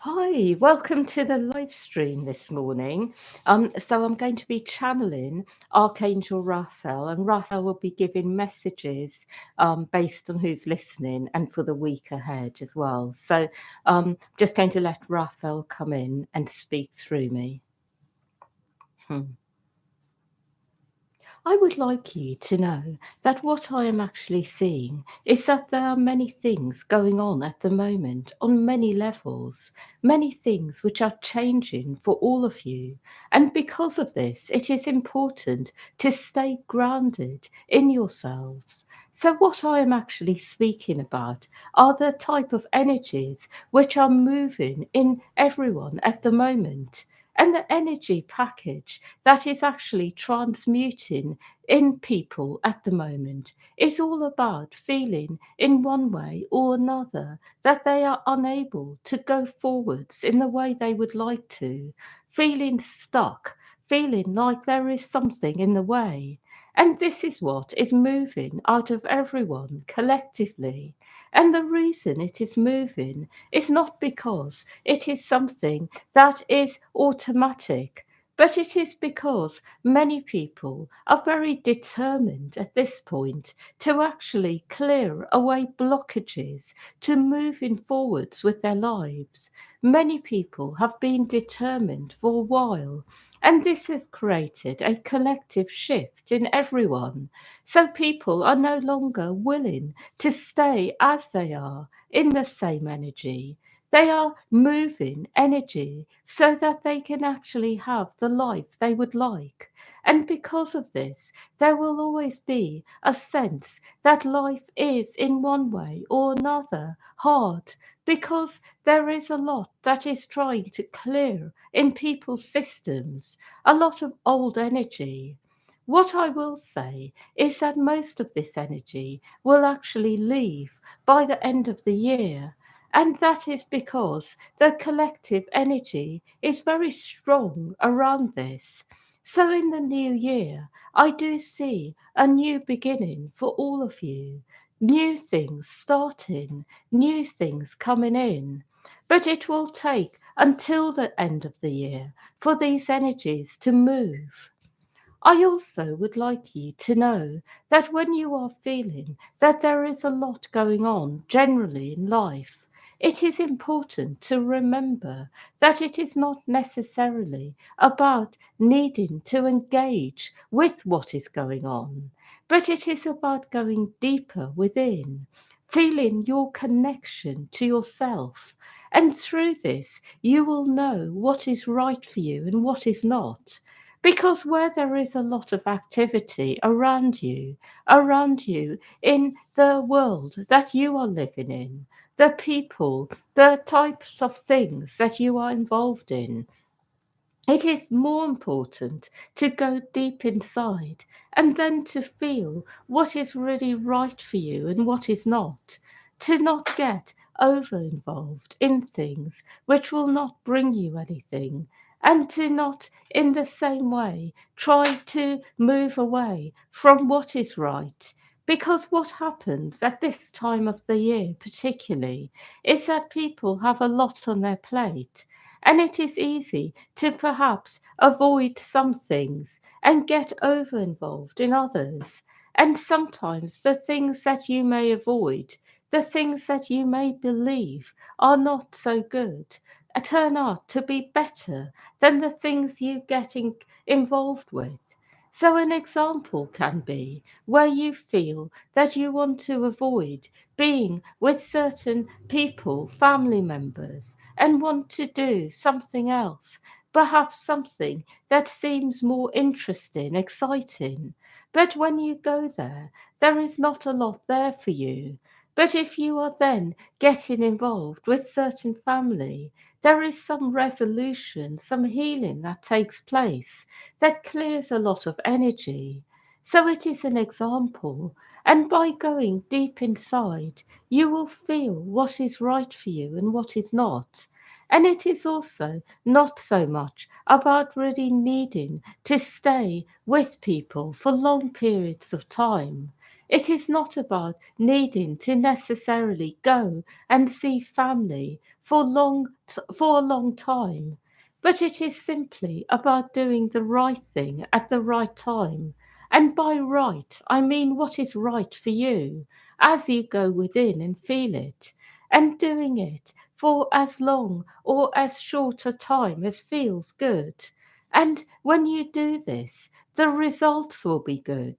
Hi, welcome to the live stream this morning. So I'm going to be channeling Archangel Raphael, and Raphael will be giving messages based on who's listening and for the week ahead as well. So just going to let Raphael come in and speak through me. I would like you to know that what I am actually seeing is that there are many things going on at the moment on many levels, many things which are changing for all of you. And because of this, it is important to stay grounded in yourselves. So, what I am actually speaking about are the type of energies which are moving in everyone at the moment. And the energy package that is actually transmuting in people at the moment is all about feeling in one way or another that they are unable to go forwards in the way they would like to, feeling stuck, feeling like there is something in the way. And this is what is moving out of everyone collectively. And the reason it is moving is not because it is something that is automatic, but it is because many people are very determined at this point to actually clear away blockages to moving forwards with their lives. Many people have been determined for a while, and this has created a collective shift in everyone. So people are no longer willing to stay as they are in the same energy. They are moving energy so that they can actually have the life they would like. And because of this, there will always be a sense that life is, in one way or another, hard because there is a lot that is trying to clear in people's systems, a lot of old energy. What I will say is that most of this energy will actually leave by the end of the year. And that is because the collective energy is very strong around this. So in the new year, I do see a new beginning for all of you. New things starting, new things coming in. But it will take until the end of the year for these energies to move. I also would like you to know that when you are feeling that there is a lot going on generally in life, it is important to remember that it is not necessarily about needing to engage with what is going on, but it is about going deeper within, feeling your connection to yourself. And through this, you will know what is right for you and what is not. Because where there is a lot of activity around you in the world that you are living in, the people, the types of things that you are involved in, it is more important to go deep inside and then to feel what is really right for you and what is not. To not get over involved in things which will not bring you anything, and to not, in the same way, try to move away from what is right. Because what happens at this time of the year, particularly, is that people have a lot on their plate, and it is easy to perhaps avoid some things and get over involved in others. And sometimes the things that you may avoid, the things that you may believe are not so good, turn out to be better than the things you getting involved with. So an example can be where you feel that you want to avoid being with certain people, family members, and want to do something else, perhaps something that seems more interesting, exciting. But when you go there, there is not a lot there for you. But if you are then getting involved with certain family, there is some resolution, some healing that takes place that clears a lot of energy. So it is an example. And by going deep inside, you will feel what is right for you and what is not. And it is also not so much about really needing to stay with people for long periods of time. It is not about needing to necessarily go and see family for a long time, but it is simply about doing the right thing at the right time. And by right, I mean what is right for you as you go within and feel it, and doing it for as long or as short a time as feels good. And when you do this, the results will be good.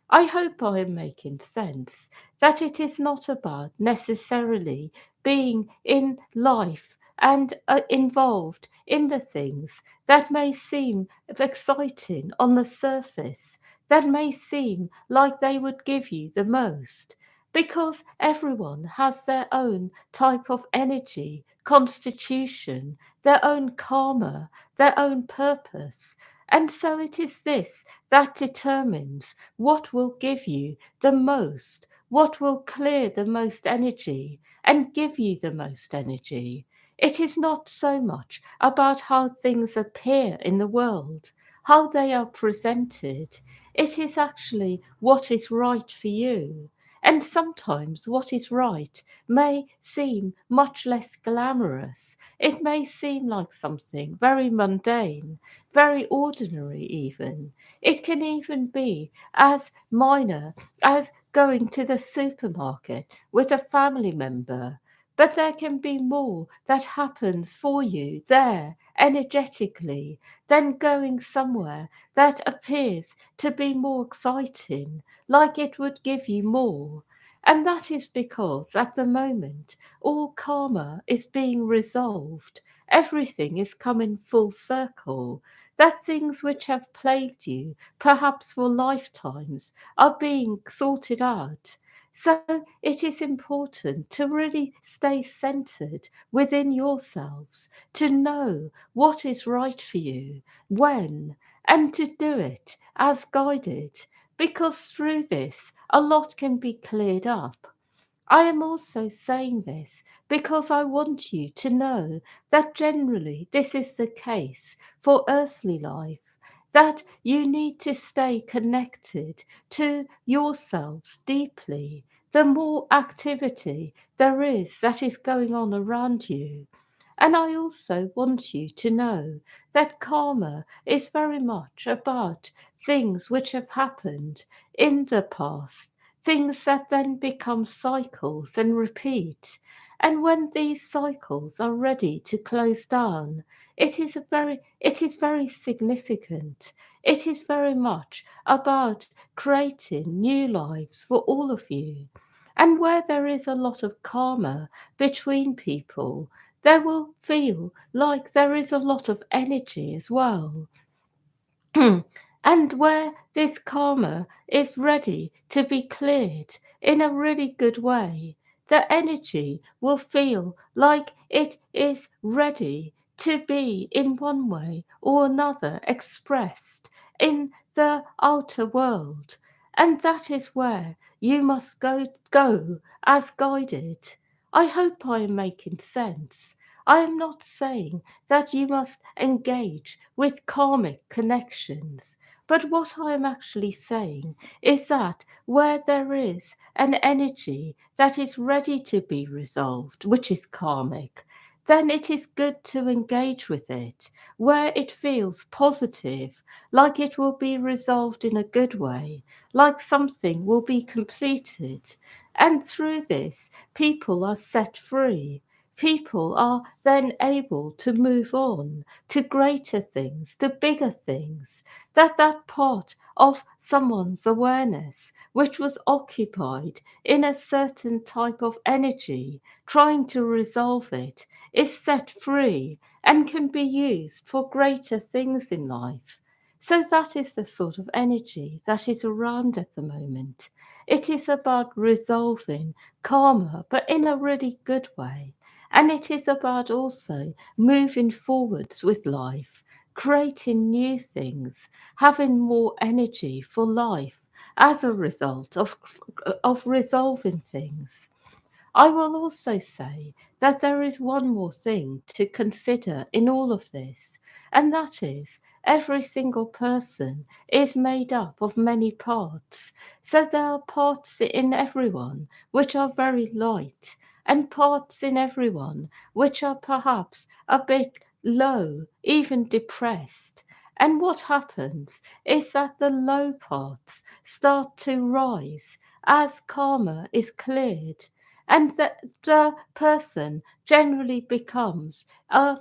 I hope I am making sense that it is not about necessarily being in life and involved in the things that may seem exciting on the surface, that may seem like they would give you the most, because everyone has their own type of energy, constitution, their own karma, their own purpose. And so it is this that determines what will give you the most, what will clear the most energy and give you the most energy. It is not so much about how things appear in the world, how they are presented. It is actually what is right for you. And sometimes what is right may seem much less glamorous. It may seem like something very mundane, very ordinary, even. It can even be as minor as going to the supermarket with a family member. But there can be more that happens for you there energetically than going somewhere that appears to be more exciting, like it would give you more. And that is because at the moment all karma is being resolved. Everything is coming full circle. That things which have plagued you, perhaps for lifetimes, are being sorted out. So it is important to really stay centered within yourselves, to know what is right for you, when, and to do it as guided, because through this a lot can be cleared up. I am also saying this because I want you to know that generally this is the case for earthly life, that you need to stay connected to yourselves deeply. The more activity there is that is going on around you. And I also want you to know that karma is very much about things which have happened in the past, things that then become cycles and repeat. And when these cycles are ready to close down, it is very significant. It is very much about creating new lives for all of you. And where there is a lot of karma between people, there will feel like there is a lot of energy as well. And where this karma is ready to be cleared in a really good way, the energy will feel like it is ready to be in one way or another expressed in the outer world. And that is where you must go as guided. I hope I am making sense. I am not saying that you must engage with karmic connections. But what I am actually saying is that where there is an energy that is ready to be resolved, which is karmic, then it is good to engage with it where it feels positive, like it will be resolved in a good way, like something will be completed. And through this, people are set free. People are then able to move on to greater things, to bigger things, that part of someone's awareness which was occupied in a certain type of energy, trying to resolve it, is set free and can be used for greater things in life. So that is the sort of energy that is around at the moment. It is about resolving karma, but in a really good way. And it is about also moving forwards with life, creating new things, having more energy for life as a result of resolving things. I will also say that there is one more thing to consider in all of this, and that is Every single person is made up of many parts. So there are parts in everyone which are very light, and parts in everyone which are perhaps a bit low, even depressed. And what happens is that the low parts start to rise as karma is cleared, and the person generally becomes a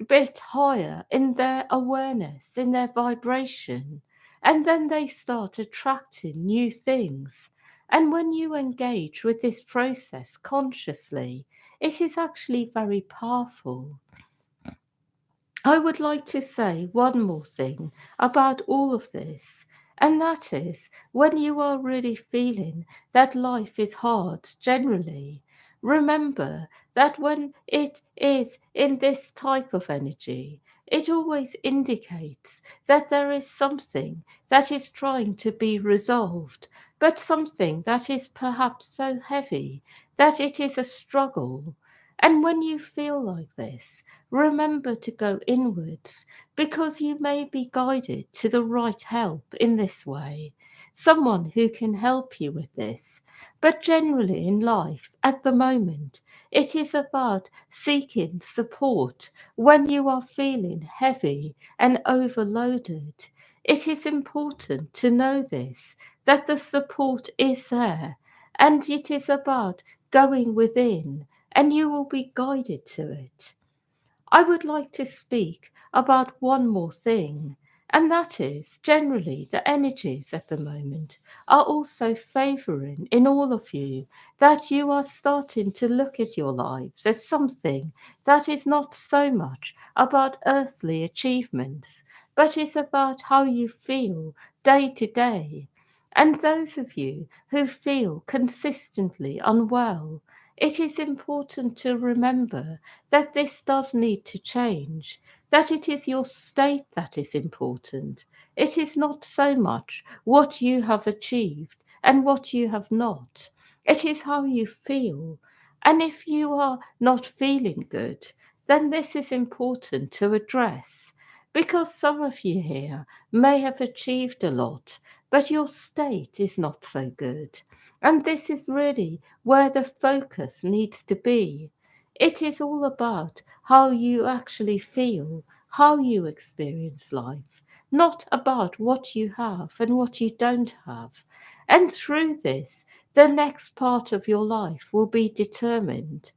bit higher in their awareness, in their vibration, and then they start attracting new things. And when you engage with this process consciously, it is actually very powerful. I would like to say one more thing about all of this, and that is when you are really feeling that life is hard generally, remember that when it is in this type of energy, it always indicates that there is something that is trying to be resolved, but something that is perhaps so heavy that it is a struggle. And when you feel like this, remember to go inwards, because you may be guided to the right help in this way, someone who can help you with this. But generally in life, at the moment, it is about seeking support when you are feeling heavy and overloaded. It is important to know this, that the support is there, and it is about going within, and you will be guided to it. I would like to speak about one more thing, and that is generally the energies at the moment are also favouring in all of you, that you are starting to look at your lives as something that is not so much about earthly achievements, but is about how you feel day to day. And those of you who feel consistently unwell, it is important to remember that this does need to change, that it is your state that is important. It is not so much what you have achieved and what you have not. It is how you feel. And if you are not feeling good, then this is important to address. Because some of you here may have achieved a lot, but your state is not so good. And this is really where the focus needs to be. It is all about how you actually feel, how you experience life, not about what you have and what you don't have. And through this, the next part of your life will be determined.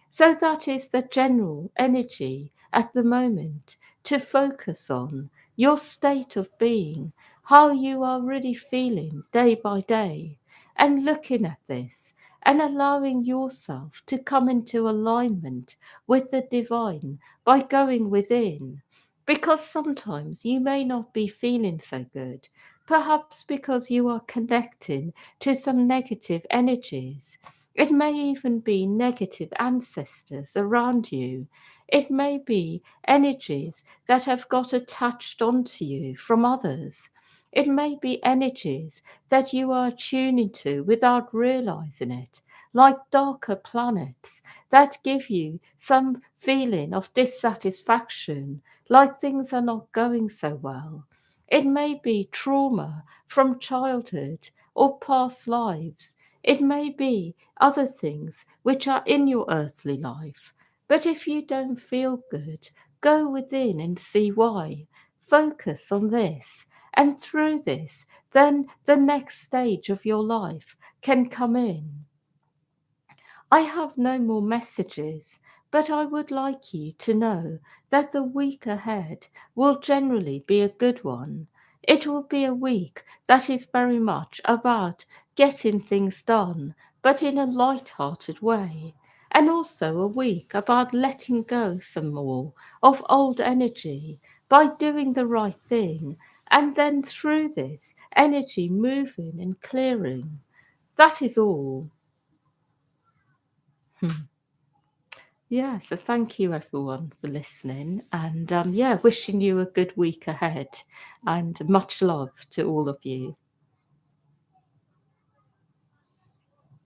So that is the general energy at the moment, to focus on your state of being, how you are really feeling day by day, and looking at this and allowing yourself to come into alignment with the divine by going within. Because sometimes you may not be feeling so good, perhaps because you are connecting to some negative energies. It may even be negative ancestors around you. It may be energies that have got attached onto you from others. It may be energies that you are tuning to without realizing it, like darker planets that give you some feeling of dissatisfaction, like things are not going so well. It may be trauma from childhood or past lives. It may be other things which are in your earthly life. But if you don't feel good, go within and see why. Focus on this. And through this, then the next stage of your life can come in. I have no more messages, but I would like you to know that the week ahead will generally be a good one. It will be a week that is very much about getting things done, but in a light-hearted way. And also a week about letting go some more of old energy by doing the right thing, and then through this energy moving and clearing. That is all. Yeah, so thank you everyone for listening, and yeah, wishing you a good week ahead, and much love to all of you.